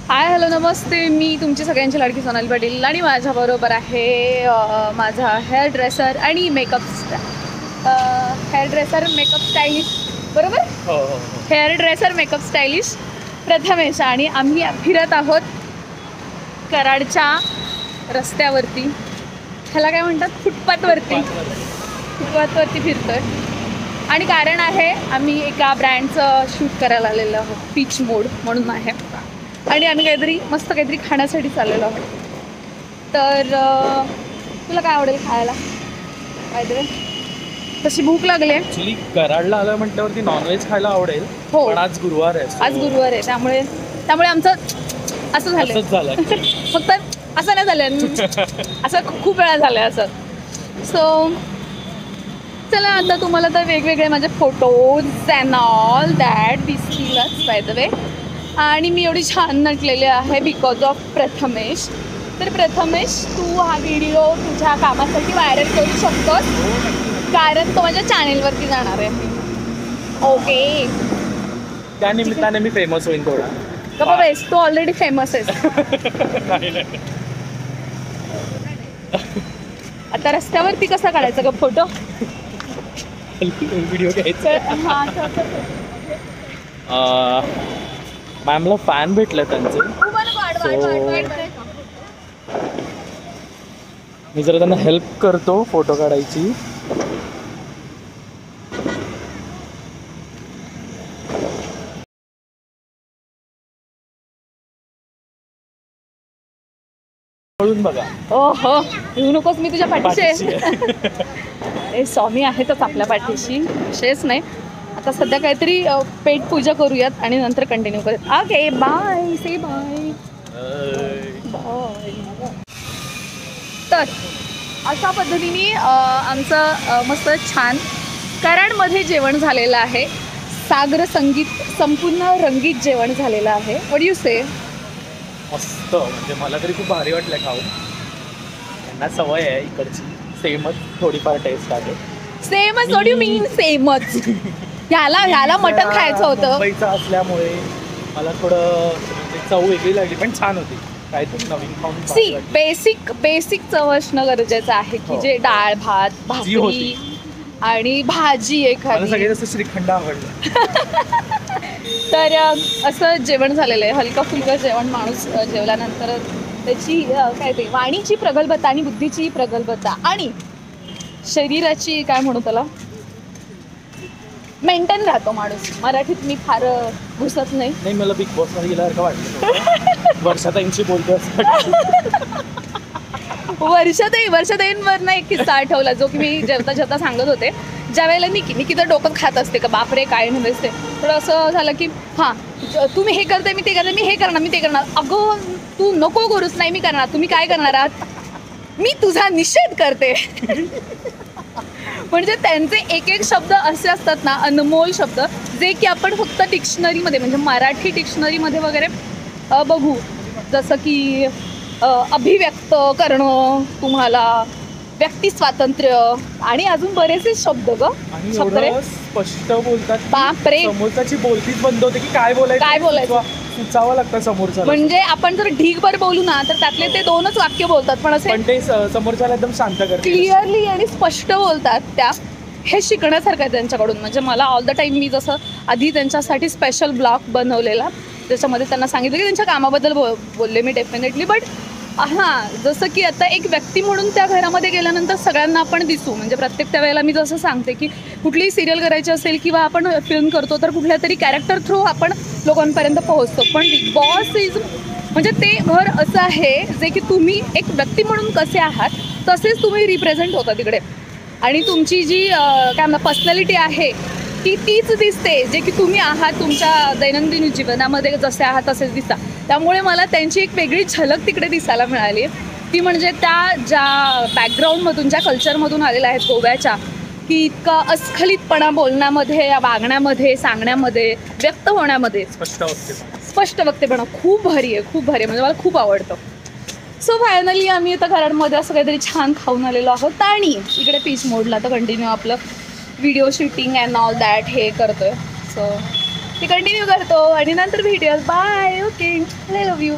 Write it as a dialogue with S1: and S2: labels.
S1: Hi hello नमस्ते, मी तुमची सगळ्यांची लाडकी सोनाली पाटील आणि माझ्याबरोबर आहे माझा हेअर ड्रेसर आणि मेकअप स्टायलिस्ट बरोबर.
S2: हो हो
S1: hair dresser makeup stylist Prathamesh आणि आम्ही फिरत आहोत कराडच्या रस्त्यावरती. ह्याला काय म्हणतात, फुटपाथवरती फिरतोय. आणि कारण आहे आम्ही एका ब्रँडचं शूट करायला आलेलो आहोत, पीच मोड म्हणून आहे. आणि आम्ही मस्त काहीतरी खाण्यासाठी चाललेलो आहोत. तर तुला काय आवडेल खायला? काय तशी भूक लागली आहे.
S2: ॲक्च्युली कराडला आलं म्हटल्यावरती नॉनव्हेज खायला आवडेल.
S1: हो,
S2: पण आज गुरुवार आहे.
S1: आज गुरुवार आहे, त्यामुळे आमचं असं झालं. फक्त असं नाही झालं, असं खूप वेळा झालं असं. सो चला, आता तुम्हाला तर वेगवेगळे माझे फोटोज अँड ऑल दॅट दिसतीलच बाय द वे. आणि मी एवढी छान नटलेले आहे बिकॉज ऑफ प्रथमेश. तर प्रथमेश, तू हा व्हिडिओ तुझ्या कामासाठी व्हायरल करू शकतोस, कारण तो माझ्या चॅनेलवरती जाणार आहे. ओके,
S2: त्या निमित्ताने मी फेमस होईन थोडा.
S1: गप्पा बेस, तू ऑलरेडी फेमस आहेस. आता रस्त्यावरती कसा काढायचा ग फोटो?
S2: व्हिडिओ घ्यायचा. मॅमला फॅन भेटले त्यांचे, मी जरा त्यांना हेल्प करतो फोटो काढायची. बघा.
S1: हो, येऊ नकोस, मी तुझ्या पाठीशी आहे. स्वामी आहेतच आपल्या पाठीशी, विषयच नाही. आता सध्या काहीतरी पेट पूजा करूयात आणि नंतर कंटिन्यू करूयात. ओके, बाय, से बाय. तर अशा पद्धतीने आमचं मस्त छान कराडमध्ये जेवण झालेलं आहे. सागर संगीत संपूर्ण रंगीत जेवण झालेलं आहे. व्हॉट डू यू से?
S2: मस्त, म्हणजे मला तरी खूप भारी वाटलं खाऊन. त्यांना सवय आहे इकडची, सेमच थोडीफार टेस्ट आहे.
S1: सेमच? व्हॉट डू मीन सेमच? ह्याला मटण खायचं होतं.
S2: मुंबईचं असल्यामुळे मला थोडं चव वेगळी लागली, पण छान होती. काहीतरी नवीन खाऊन
S1: सी बेसिक चव असणं गरजेचं आहे की जे डाळ भात भाजी आणि भाजी एखादी.
S2: सगळे जसं श्रीखंड आवडलं.
S1: तर असं जेवण झालेलं आहे, हलकं फुलकं जेवण. माणूस जेवल्यानंतर त्याची काय ते वाणीची प्रगल्भता आणि बुद्धीची प्रगल्भता आणि शरीराची काय म्हणू त्याला, मेंटेन राहतो माणूस. मराठीत मी फार घुसत नाही.
S2: मला बिग बॉस मध्ये गेल्यासारखं वाटलं. वर्षाताईंशी बोलतो.
S1: वर्षाताईंवरनं एक किस्सा आठवला, जो की मी जेवता सांगत होते. ज्या वेळेला निकीचं डोकं खात असते का बापरे काय नसते, थोडं असं झालं की हां तुम्ही हे करते, मी ते करते, मी हे करणार, मी ते करणार. अगं तू नको करूच, नाही मी करणार. तुम्ही काय करणार आहात? मी तुझा निषेध करते. म्हणजे त्यांचे एक शब्द असे असतात ना, अनमोल शब्द, जे की आपण फक्त डिक्शनरीमध्ये, म्हणजे मराठी डिक्शनरीमध्ये वगैरे बघू. जसं की अभिव्यक्त करणं, तुम्हाला व्यक्ती स्वातंत्र्य आणि अजून बरेचसे शब्द शब्द
S2: स्पष्ट बोलतात.
S1: बापरे,
S2: समोरच्याची बोलतीच बंद होते की काय बोलायचं सुचावं लागतं समोरच्या.
S1: म्हणजे आपण जर ढीगभर बोलू ना, तर त्यातले ते 2च वाक्य बोलतात, पण ते
S2: समोरच्याला एकदम शांत करतात,
S1: क्लिअरली आणि स्पष्ट बोलतात. त्या हे शिकण्यासारखं आहे त्यांच्याकडून. म्हणजे मला ऑल द टाईम, मी जसं आधी त्यांच्यासाठी स्पेशल ब्लॉग बनवलेला, त्याच्यामध्ये त्यांना सांगितलं की त्यांच्या कामाबद्दल बोलले मी डेफिनेटली. बट हां, जसं की आता एक व्यक्ती म्हणून त्या घरामध्ये गेल्यानंतर सगळ्यांना आपण दिसू. म्हणजे प्रत्येक त्या वेळेला मी जसं सांगते की कुठलीही सिरियल करायची असेल किंवा आपण फिल्म करतो, तर कुठल्या तरी कॅरेक्टर थ्रू आपण लोकांपर्यंत पोहोचतो. पण बिग बॉस इज म्हणजे ते घर असं आहे जे की तुम्ही एक व्यक्ती म्हणून कसे आहात तसेच तुम्ही रिप्रेझेंट होता तिकडे. आणि तुमची जी काय म्हणतात पर्सनॅलिटी आहे ती तीच दिसते जे की तुम्ही आहात तुमच्या दैनंदिन जीवनामध्ये जसे आहात तसेच दिसता. त्यामुळे मला त्यांची एक वेगळी झलक तिकडे दिसायला मिळाली. ती म्हणजे त्या ज्या बॅकग्राऊंडमधून, ज्या कल्चरमधून आलेल्या आहेत गोव्याच्या, की इतका अस्खलितपणा बोलण्यामध्ये, वागण्यामध्ये, सांगण्यामध्ये, व्यक्त होण्यामध्ये, स्पष्ट वक्तेपणा खूप भारी आहे, खूप भारी आहे. म्हणजे मला खूप आवडतं. सो फायनली आम्ही आता कराडमध्ये असं काहीतरी छान खाऊन आलेलो आहोत आणि इकडे पीच मोडला तर कंटिन्यू आपलं video shooting and all that हे करतोय. सो ती कंटिन्यू करतो आणि नंतर भेटूया. Bye. Okay, I love you.